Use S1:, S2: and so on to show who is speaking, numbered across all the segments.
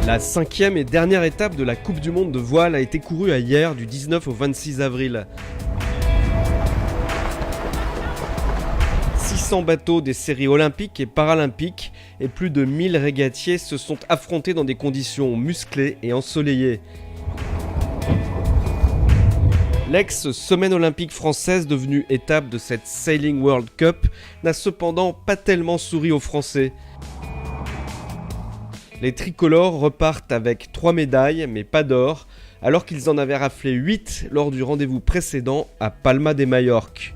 S1: La 5e et dernière étape de la Coupe du Monde de voile a été courue à Hyères du 19 au 26 avril. 600 bateaux des séries olympiques et paralympiques et plus de 1000 régatiers se sont affrontés dans des conditions musclées et ensoleillées. L'ex-semaine olympique française devenue étape de cette Sailing World Cup n'a cependant pas tellement souri aux Français. Les tricolores repartent avec 3 médailles mais pas d'or, alors qu'ils en avaient raflé 8 lors du rendez-vous précédent à Palma de Majorque.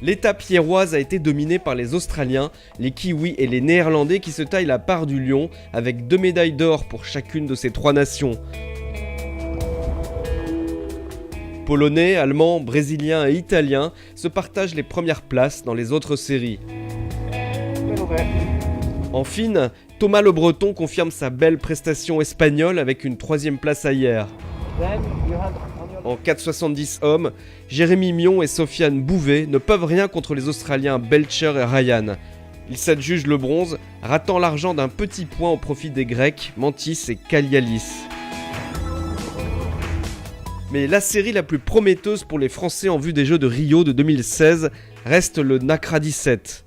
S1: L'étape hyéroise a été dominée par les Australiens, les Kiwis et les Néerlandais qui se taillent la part du lion avec 2 médailles d'or pour chacune de ces 3 nations. Polonais, Allemands, Brésiliens et Italiens se partagent les premières places dans les autres séries. En fine, Thomas Le Breton confirme sa belle prestation espagnole avec une 3e place à Hyères. En 4,70 hommes, Jérémy Mion et Sofiane Bouvet ne peuvent rien contre les Australiens Belcher et Ryan. Ils s'adjugent le bronze, ratant l'argent d'un petit point au profit des Grecs, Mantis et Kalialis. Mais la série la plus prometteuse pour les Français en vue des Jeux de Rio de 2016 reste le Nacra 17.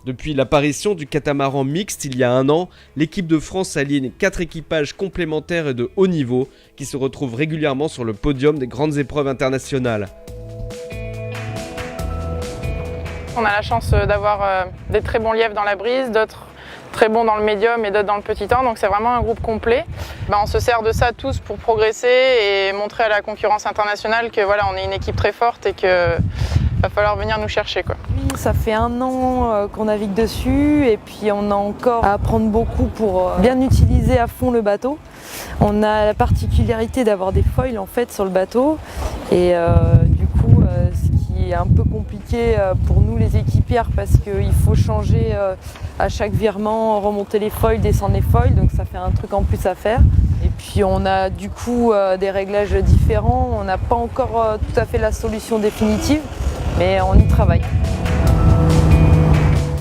S1: Depuis l'apparition du catamaran mixte il y a un an, l'équipe de France aligne 4 équipages complémentaires et de haut niveau qui se retrouvent régulièrement sur le podium des grandes épreuves internationales.
S2: On a la chance d'avoir des très bons lièvres dans la brise, d'autres très bons dans le médium et d'autres dans le petit temps, donc c'est vraiment un groupe complet. On se sert de ça tous pour progresser et montrer à la concurrence internationale que voilà, on est une équipe très forte et que va falloir venir nous chercher, quoi.
S3: Ça fait 1 an qu'on navigue dessus et puis on a encore à apprendre beaucoup pour bien utiliser à fond le bateau. On a la particularité d'avoir des foils en fait sur le bateau et du coup ce qui est un peu compliqué pour nous les équipières parce qu'il faut changer à chaque virement, remonter les foils, descendre les foils, donc ça fait un truc en plus à faire. Et puis on a du coup des réglages différents, on n'a pas encore tout à fait la solution définitive, mais on y travaille.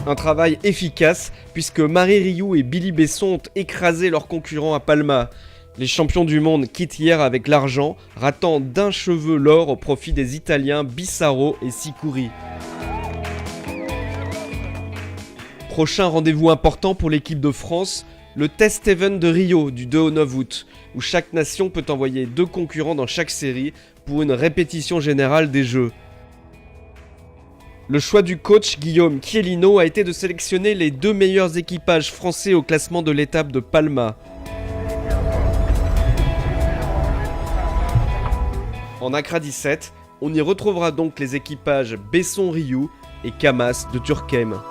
S1: Un travail efficace puisque Marie Rioux et Billy Besson ont écrasé leurs concurrents à Palma. Les champions du monde quittent hier avec l'argent, ratant d'un cheveu l'or au profit des Italiens Bissaro et Sicuri. Prochain rendez-vous important pour l'équipe de France, le Test Event de Rio du 2 au 9 août, où chaque nation peut envoyer 2 concurrents dans chaque série pour une répétition générale des Jeux. Le choix du coach Guillaume Chiellino a été de sélectionner les 2 meilleurs équipages français au classement de l'étape de Palma. En Nacra 17, on y retrouvera donc les équipages Besson-Rioux et Camas de Turckheim.